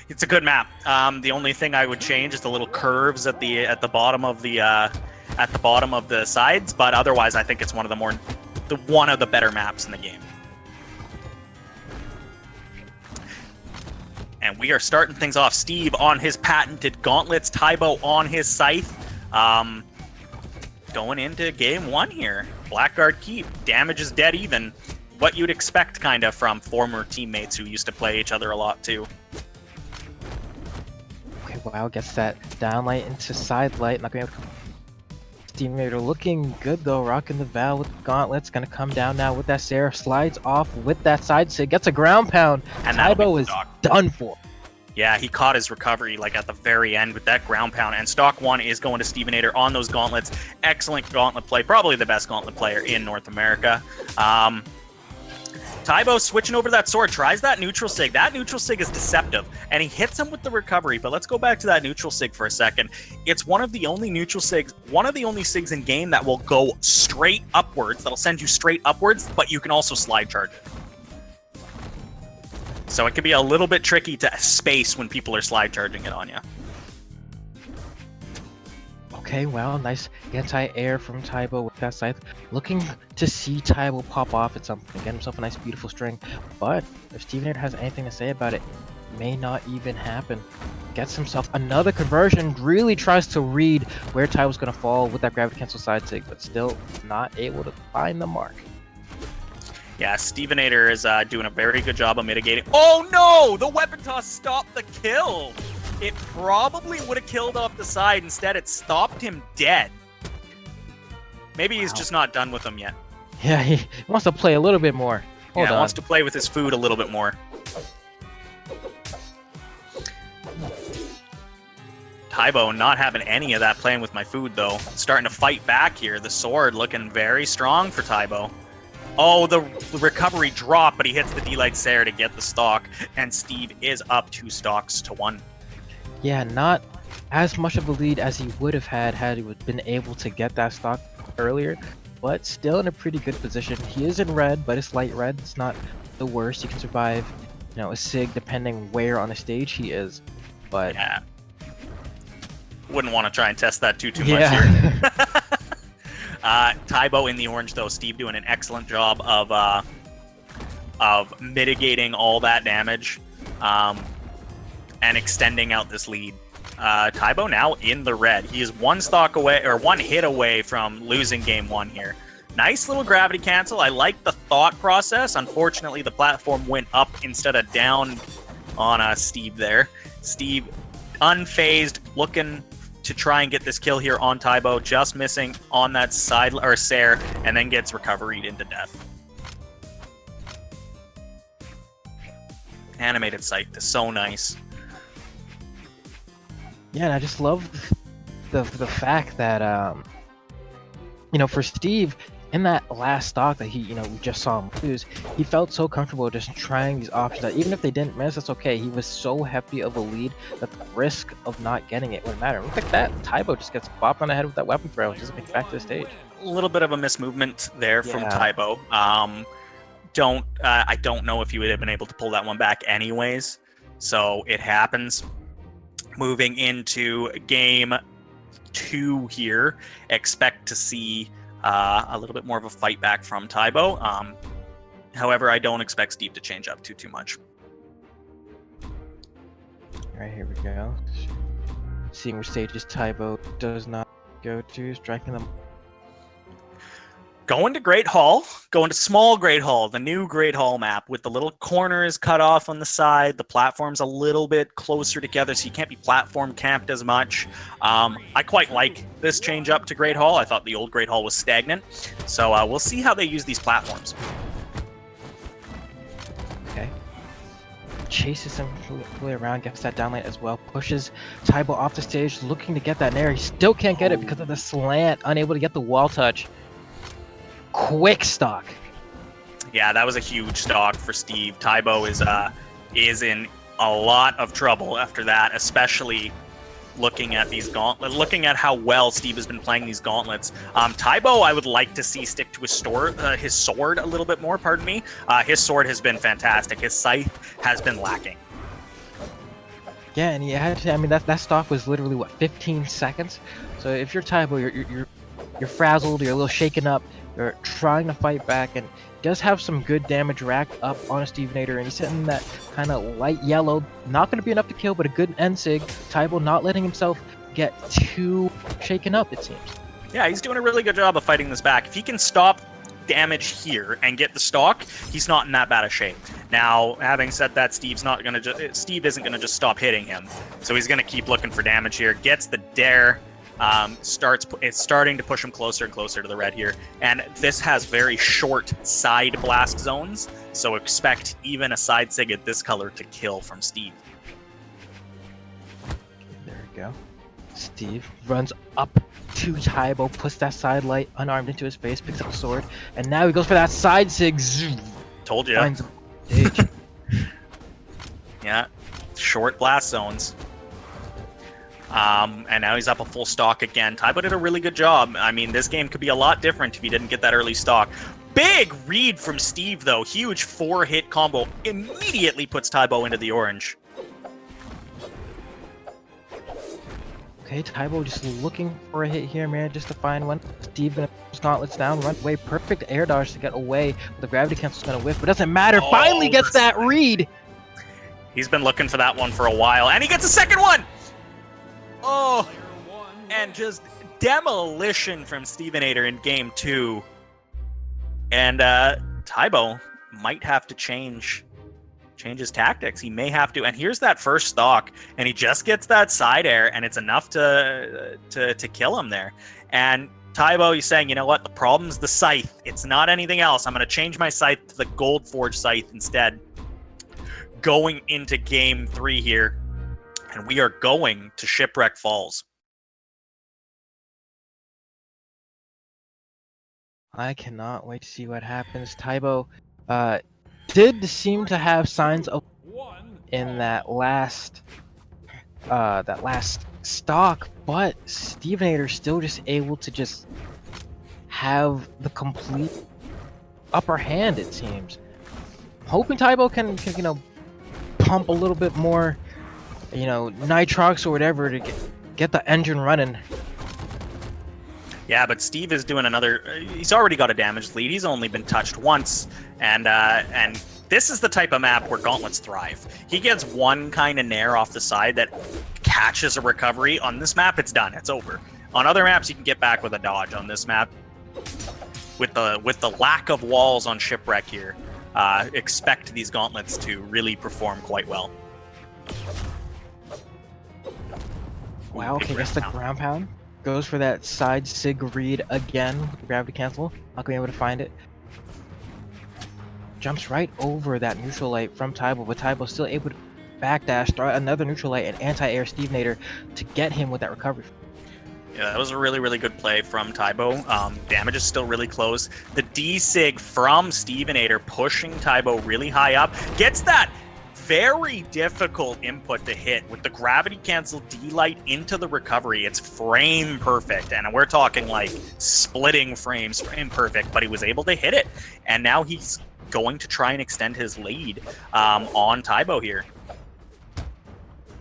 It's a good map. The only thing I would change is the little curves at the bottom of the sides, but otherwise, I think it's one of the better maps in the game. And we are starting things off. Steve on his patented gauntlets, Tybo on his scythe. Going into game one here. Blackguard keep. Damage is dead even. What you'd expect, kind of, from former teammates who used to play each other a lot, too. Okay, wow, gets that downlight into side light. Not going to be able to... Stevenator looking good, though. Rocking the Val with the gauntlets. Going to come down now with that Sarah. Slides off with that side sig. Gets a ground pound. And Tybo is done for. Yeah, he caught his recovery like at the very end with that ground pound. And stock one is going to Stevenator on those gauntlets. Excellent gauntlet play. Probably the best gauntlet player in North America. Tybo switching over that sword, tries that neutral sig. That neutral sig is deceptive, and he hits him with the recovery. But let's go back to that neutral sig for a second. It's one of the only neutral sigs, one of the only sigs in game that will go straight upwards, that'll send you straight upwards, but you can also slide charge it. So it can be a little bit tricky to space when people are slide charging it on you. Okay, well, nice anti-air from Tybo with that scythe. Looking to see Tybo pop off at some point, get himself a nice, beautiful string. But if Stevenator has anything to say about it, may not even happen. Gets himself another conversion, really tries to read where Tybo's going to fall with that gravity cancel side sig, but still not able to find the mark. Yeah, Stevenator is doing a very good job of mitigating. Oh no! The weapon toss stopped the kill! It probably would have killed off the side. Instead, it stopped him dead. Maybe he's just not done with him yet. Yeah, he wants to play a little bit more. Hold on. He wants to play with his food a little bit more. Tybo not having any of that playing with my food, though. Starting to fight back here. The sword looking very strong for Tybo. Oh, the recovery drop, but he hits the D-Light Sarah to get the stock, and Steve is up 2 stocks to 1. Yeah, not as much of a lead as he would have had he been able to get that stock earlier, but still in a pretty good position. He is in red, but it's light red. It's not the worst. You can survive, a sig depending where on the stage he is, but... Yeah. Wouldn't want to try and test that too much here. Tybo in the orange, though. Steve doing an excellent job of mitigating all that damage and extending out this lead. Tybo now in the red. He is 1 stock away, or 1 hit away from losing game 1 here. Nice little gravity cancel. I like the thought process. Unfortunately, the platform went up instead of down on Steve there. Steve unfazed, looking to try and get this kill here on Tybo, just missing on that side, or Sarah, and then gets recovered into death. Animated sight is so nice. Yeah, and I just love the fact that for Steve, in that last stock that we just saw him lose, he felt so comfortable just trying these options that even if they didn't miss, that's okay. He was so hefty of a lead that the risk of not getting it wouldn't matter. Look at that. Tybo just gets bopped on the head with that weapon throw and doesn't make it back to the stage. A little bit of a mismovement there from Tybo. I don't know if he would have been able to pull that one back anyways. So it happens. Moving into game 2 here, expect to see a little bit more of a fight back from Tybo. However, I don't expect Steve to change up too much. Alright, here we go. Seeing which stages Tybo does not go to, striking them. Going to Great Hall, going to Small Great Hall, the new Great Hall map with the little corners cut off on the side. The platform's a little bit closer together, so you can't be platform camped as much. I quite like this change up to Great Hall. I thought the old Great Hall was stagnant, so we'll see how they use these platforms. Okay. Chases him all the way around, gets that downlight as well, pushes Tybo off the stage, looking to get that nair. He still can't get it because of the slant, unable to get the wall touch. Quick stock. Yeah, that was a huge stock for Steve. Tybo is in a lot of trouble after that, especially looking at these gauntlets, looking at how well Steve has been playing these gauntlets. Tybo, I would like to see stick to his sword a little bit more. His sword has been fantastic. His scythe has been lacking. Yeah, and he had to, I mean, that stock was literally, what, 15 seconds? So if you're Tybo, you're frazzled, you're a little shaken up, you're trying to fight back, and does have some good damage racked up on a Stevenator, and he's hitting that kind of light yellow. Not going to be enough to kill, but a good end sig. Tybo not letting himself get too shaken up, it seems. Yeah, he's doing a really good job of fighting this back. If he can stop damage here and get the stock, he's not in that bad a shape. Now, having said that, Steve isn't gonna just stop hitting him, so he's gonna keep looking for damage here. Gets the dare, it's starting to push him closer and closer to the red here, and this has very short side blast zones, so expect even a side sig at this color to kill from Steve. There we go. Steve runs up to Tybo, puts that side light unarmed into his face, picks up a sword, and now he goes for that side sig. Told you. Finds him. Yeah, short blast zones. And now he's up a full stock again. Tybo did a really good job. I mean, this game could be a lot different if he didn't get that early stock. Big read from Steve, though. Huge 4-hit combo. Immediately puts Tybo into the orange. Okay, Tybo just looking for a hit here, man, just to find one. Steve gonna gauntlets down, run away. Perfect air dodge to get away. The gravity cancel's gonna whiff, but doesn't matter. Oh, Finally gets that read. He's been looking for that one for a while, and he gets a second one! Oh, and just demolition from Stevenator in game 2. And Tybo might have to change his tactics. He may have to, and here's that first stock, and he just gets that side air, and it's enough to kill him there. And Tybo, he's saying, you know what, the problem's the scythe. It's not anything else. I'm going to change my scythe to the Gold Forge scythe instead. Going into game 3 here, and we are going to Shipwreck Falls. I cannot wait to see what happens. Tybo did seem to have signs of in that last stock, but Stevenator still just able to just have the complete upper hand, it seems. Hoping Tybo can you know, pump a little bit more, you know, nitrox or whatever to get the engine running. Yeah, but Steve is doing another. He's already got a damaged lead. He's only been touched once, and this is the type of map where gauntlets thrive. He gets one kind of nair off the side that catches a recovery. On this map, it's done. It's over. On other maps, you can get back with a dodge. On this map, with the lack of walls on Shipwreck here, expect these gauntlets to really perform quite well. Wow. Okay, that's the ground pound. Goes for that side sig read again with the gravity cancel. Not gonna be able to find it. Jumps right over that neutral light from Tybo, but Tybo still able to backdash, throw another neutral light and anti-air Stevenator to get him with that recovery. Yeah, that was a really, really good play from Tybo. Damage is still really close. The D-Sig from Stevenator pushing Tybo really high up. Gets that very difficult input to hit with the gravity cancel D-Light into the recovery. It's frame perfect, and we're talking like splitting frames, frame perfect, but he was able to hit it. And now he's going to try and extend his lead on Tybo here.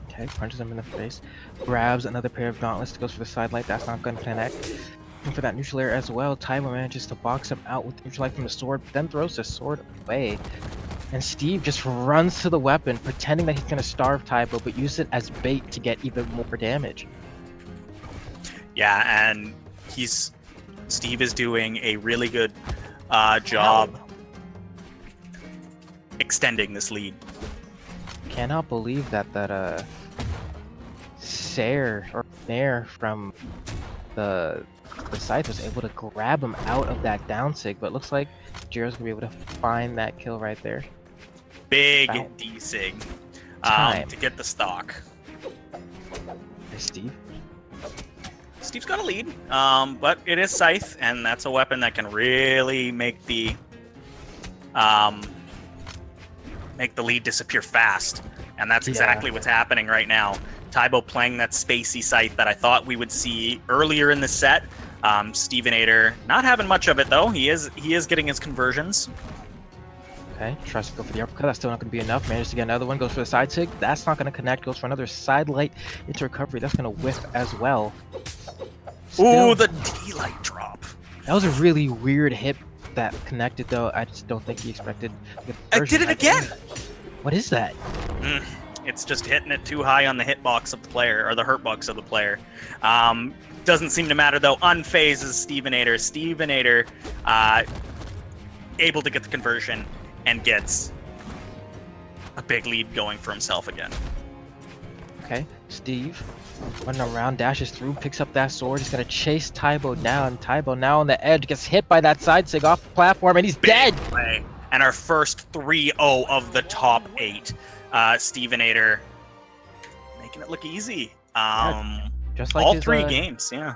Okay, punches him in the face. Grabs another pair of gauntlets, goes for the side light. That's not going to connect. And for that neutral air as well, Tybo manages to box him out with the neutral light from the sword, but then throws the sword away. And Steve just runs to the weapon, pretending that he's going to starve Tybo, but use it as bait to get even more damage. Yeah, and Steve is doing a really good job extending this lead. Cannot believe that Nair from the scythe was able to grab him out of that down sig, but looks like Jiro's gonna be able to find that kill right there. Big D-Sig to get the stock. Hey, Steve. Steve's got a lead, but it is Scythe, and that's a weapon that can really make the lead disappear fast, and that's exactly what's happening right now. Tybo playing that spacey Scythe that I thought we would see earlier in the set. Stevenator not having much of it though. He is getting his conversions. Okay, tries to go for the uppercut. That's still not going to be enough. Manages to get another one. Goes for the side sig. That's not going to connect. Goes for another side light into recovery. That's going to whiff as well. Ooh, the D-light drop. That was a really weird hit that connected, though. I just don't think he expected. I did it again. What is that? It's just hitting it too high on the hitbox of the player, or the hurtbox of the player. Doesn't seem to matter, though. Unphases Stevenator. Stevenator able to get the conversion and gets a big lead going for himself again. Okay, Steve running around, dashes through, picks up that sword. He's going to chase Tybo down. Tybo now on the edge, gets hit by that side sig off the platform, and he's dead! Play. And our first 3-0 of the top 8. Stevenator making it look easy. Just like all his, 3 games, yeah.